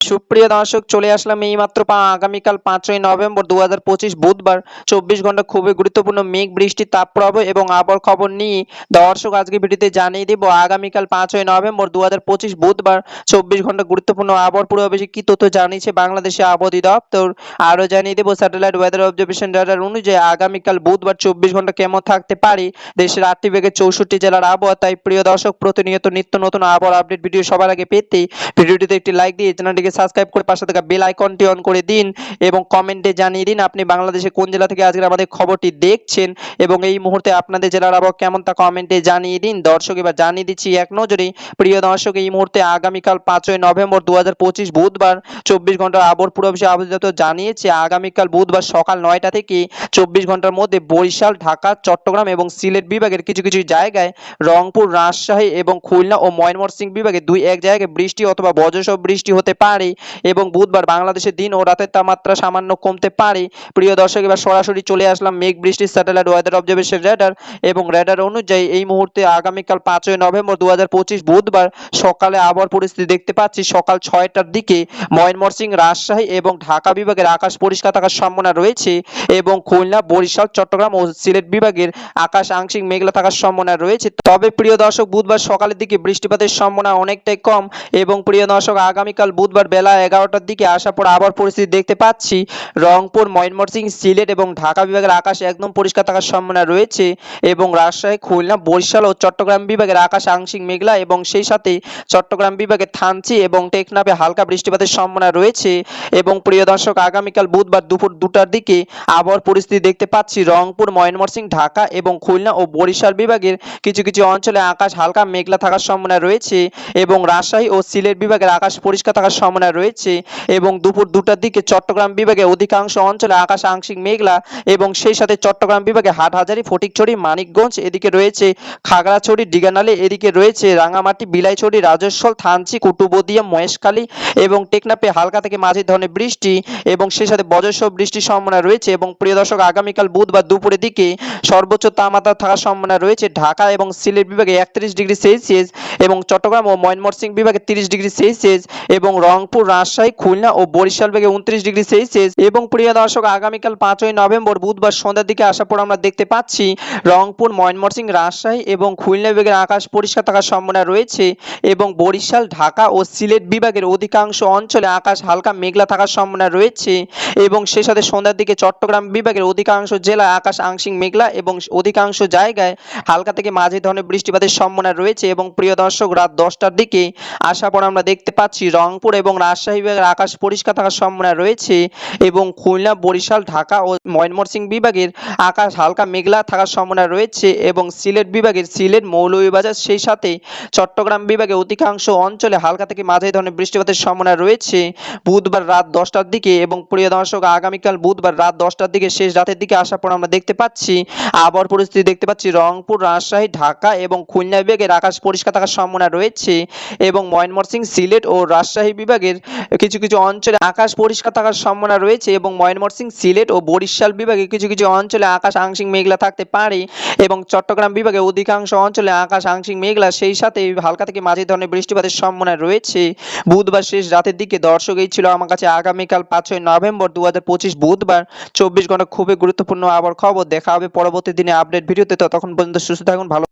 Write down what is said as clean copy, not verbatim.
সুপ্রিয় দর্শক, চলে আসলাম এইমাত্র আগামীকাল 5ই নভেম্বর 2025 বুধবার 24 ঘন্টা খুবই গুরুত্বপূর্ণ মেঘ বৃষ্টি তাপপ্রবাহ এবং আবহাওয়ার খবর নিয়ে দর্শক আজকে ভিডিওতে জানিয়ে দেব আগামীকাল 5ই নভেম্বর 2025 বুধবার 24 ঘন্টা গুরুত্বপূর্ণ আবহাওয়ার পূর্বাভাসে কি তথ্য জানিয়েছে বাংলাদেশে আবহাওয়া অধিদপ্তর। আরও জানিয়ে দেব স্যাটেলাইট ওয়েদার অবজারভেশন রাডার অনুযায়ী আগামীকাল বুধবার 24 ঘন্টা কেমন থাকতে পারে দেশের 8টি বিভাগের 64 জেলার আবহাওয়া। তাই প্রিয় দর্শক, প্রতিনিয়ত নিত্য নতুন আবহাওয়ার আপডেট ভিডিও সবার আগে পেতে ভিডিওটিতে একটি লাইক দিয়ে চ্যানেলটিকে সাবস্ক্রাইব করে পাশে থাকা বেল আইকনটি অন করে দিন এবং কমেন্টে জানিয়ে দিন আপনি বাংলাদেশে কোন জেলা থেকে আজকে আমাদের খবরটি দেখছেন এবং এই মুহূর্তে আপনাদের জেলার আবহাওয়া কেমন তা কমেন্টে জানিয়ে দিন। দর্শক, এবার জানিয়ে দিচ্ছি এক নজরে প্রিয় দর্শক, এই মুহূর্তে আগামীকাল 5ই নভেম্বর 2025 বুধবার 24 ঘন্টার আবহাওয়ার পূর্বাভাসে আবহাওয়া দপ্তর জানিয়েছে আগামীকাল বুধবার সকাল 9টা থেকে 24 ঘন্টার মধ্যে বরিশাল, ঢাকা, চট্টগ্রাম এবং সিলেট বিভাগের কিছু কিছু জায়গায়, রংপুর, রাজশাহী এবং খুলনা ও ময়মনসিংহ বিভাগে 2-1 জায়গায় বৃষ্টি অথবা বজ্রসহ বৃষ্টি হতে পারে এবং বুধবার বাংলাদেশের দিন ও রাতের তাপমাত্রা সামান্য কমতে পারে। প্রিয় দর্শক, এবার সরাসরি চলে আসলাম মেঘ বৃষ্টির স্যাটেলাইট ওয়েদার অবজারভেশন রাডার এবং রাডার অনুযায়ী এই মুহূর্তে আগামীকাল 5ই নভেম্বর 2025 বুধবার সকালে আবহাওয়ার পরিস্থিতি দেখতে পাচ্ছি। সকাল 6টার দিকে ময়মনসিংহ, রাজশাহী এবং ঢাকা বিভাগের আকাশ পরিষ্কার থাকার সম্ভাবনা রয়েছে এবং খুলনা, বরিশাল, চট্টগ্রাম ও সিলেট বিভাগের আকাশ আংশিক মেঘলা থাকার সম্ভাবনা রয়েছে। তবে প্রিয় দর্শক, বুধবার সকালের দিকে বৃষ্টিপাতের সম্ভাবনা অনেকটাই কম এবং প্রিয় দর্শক, আগামীকাল বুধবার বেলা 11টার দিকে আসার পর আবহাওয়ার পরিস্থিতি দেখতে পাচ্ছি রংপুর, ময়মনসিংহ, সিলেট এবং ঢাকা বিভাগের আকাশ একদম পরিষ্কার থাকার সম্ভাবনা রয়েছে এবং রাজশাহী, খুলনা, বরিশাল ও চট্টগ্রাম বিভাগের আকাশ আংশিক মেঘলা এবং সেই সাথে চট্টগ্রাম বিভাগের থানচি এবং টেকনাফে হালকা বৃষ্টিপাতের সম্ভাবনা রয়েছে এবং প্রিয় দর্শক, আগামীকাল বুধবার দুপুর 2টার দিকে আবহাওয়ার পরিস্থিতি দেখতে পাচ্ছি রংপুর, ময়মনসিংহ, ঢাকা এবং খুলনা ও বরিশাল বিভাগের কিছু কিছু অঞ্চলে আকাশ হালকা মেঘলা থাকার সম্ভাবনা রয়েছে এবং রাজশাহী ও সিলেট বিভাগের আকাশ পরিষ্কার থাকার সম্ভাবনা রয়েছে এবং দুপুর 2টার দিকে চট্টগ্রাম বিভাগে অধিকাংশ অঞ্চলে আকাশ আংশিক মেঘলা এবং সেই সাথে চট্টগ্রাম বিভাগে হাটহাজারী, ফটিকছড়ি, মানিকগঞ্জ, এদিকে রয়েছে খাগড়াছড়ি, দিঘানালী, এদিকে রয়েছে রাঙামাটি, বিলাইছড়ি, রাজস্বল, থানচি, কুতুবদিয়া, মহেশখালী এবং টেকনাফে হালকা থেকে মাঝারি ধরনের বৃষ্টি এবং সেই সাথে বজ্রসহ বৃষ্টির সম্ভাবনা রয়েছে এবং প্রিয় দর্শক, আগামীকাল বুধবার দুপুরের দিকে সর্বোচ্চ তাপমাত্রা থাকার সম্ভাবনা রয়েছে ঢাকা এবং সিলেট বিভাগে 31 ডিগ্রি সেলসিয়াস এবং চট্টগ্রাম ও ময়মনসিংহ বিভাগে 30 ডিগ্রি সেলসিয়াস এবং রংপুর, রাজশাহী, খুলনা ও বরিশাল বিভাগে 29 ডিগ্রি সেলসিয়াস এবং প্রিয় দর্শক, আগামীকাল 5ই নভেম্বর বুধবার সন্ধ্যার দিকে আসার পর আমরা দেখতে পাচ্ছি রংপুর, ময়মনসিংহ, রাজশাহী এবং খুলনা বিভাগের আকাশ পরিষ্কার থাকার সম্ভাবনা রয়েছে এবং বরিশাল, ঢাকা ও সিলেট বিভাগের অধিকাংশ অঞ্চলে আকাশ হালকা মেঘলা থাকার সম্ভাবনা রয়েছে এবং সেই সাথে সন্ধ্যার দিকে চট্টগ্রাম বিভাগের অধিকাংশ জেলায় আকাশ আংশিক মেঘলা এবং অধিকাংশ জায়গায় হালকা থেকে মাঝারি ধরনের বৃষ্টিপাতের সম্ভাবনা রয়েছে এবং প্রিয় দর্শক, রাত 10টার দিকে আসার পর আমরা দেখতে পাচ্ছি রংপুর এবং রাজশাহী বিভাগের আকাশ পরিষ্কার থাকার সম্ভাবনা রয়েছে এবং খুলনা, বরিশাল, ঢাকা ও ময়মনসিংহ বিভাগের আকাশ হালকা মেঘলা থাকার সম্ভাবনা রয়েছে এবং সিলেট বিভাগের সিলেট, মৌলভীবাজার সেই সাথে চট্টগ্রাম বিভাগে অধিকাংশ অঞ্চলে হালকা থেকে মাঝারি ধরনের বৃষ্টিপাতের সম্ভাবনা রয়েছে বুধবার রাত 10টার দিকে এবং প্রিয় দর্শক, আগামীকাল বুধবার রাত 10টার দিকে শেষ রাতের দিকে আসার পর আমরা দেখতে পাচ্ছি আবহাওয়ার পরিস্থিতি দেখতে পাচ্ছি রংপুর, রাজশাহী, ঢাকা এবং খুলনা বিভাগের আকাশ পরিষ্কার থাকার সম্ভাবনা রয়েছে এবং ময়মনসিংহ, সিলেট ও রাজশাহী বিভাগের কিছু কিছু অঞ্চলে আকাশ পরিষ্কার থাকার সম্ভাবনা রয়েছে এবং ময়মনসিংহ, সিলেট ও বরিশাল বিভাগে কিছু কিছু অঞ্চলে আকাশ আংশিক মেঘলা থাকতে পারে এবং চট্টগ্রাম বিভাগে অধিকাংশ অঞ্চলে আকাশ আংশিক মেঘলা সেই সাথে হালকা থেকে মাঝারি ধরনের বৃষ্টিপাতের সম্ভাবনা রয়েছে বুধবার শেষ রাতের দিকে। দর্শক, এই ছিল আমার কাছে আগামীকাল 5ই নভেম্বর 2025 বুধবার 24 ঘন্টা খুবই গুরুত্বপূর্ণ আবহাওয়ার খবর। দেখা হবে পরবর্তী দিনে আপডেট ভিডিওতে। ততক্ষণ পর্যন্ত সুস্থ থাকুন, ভালো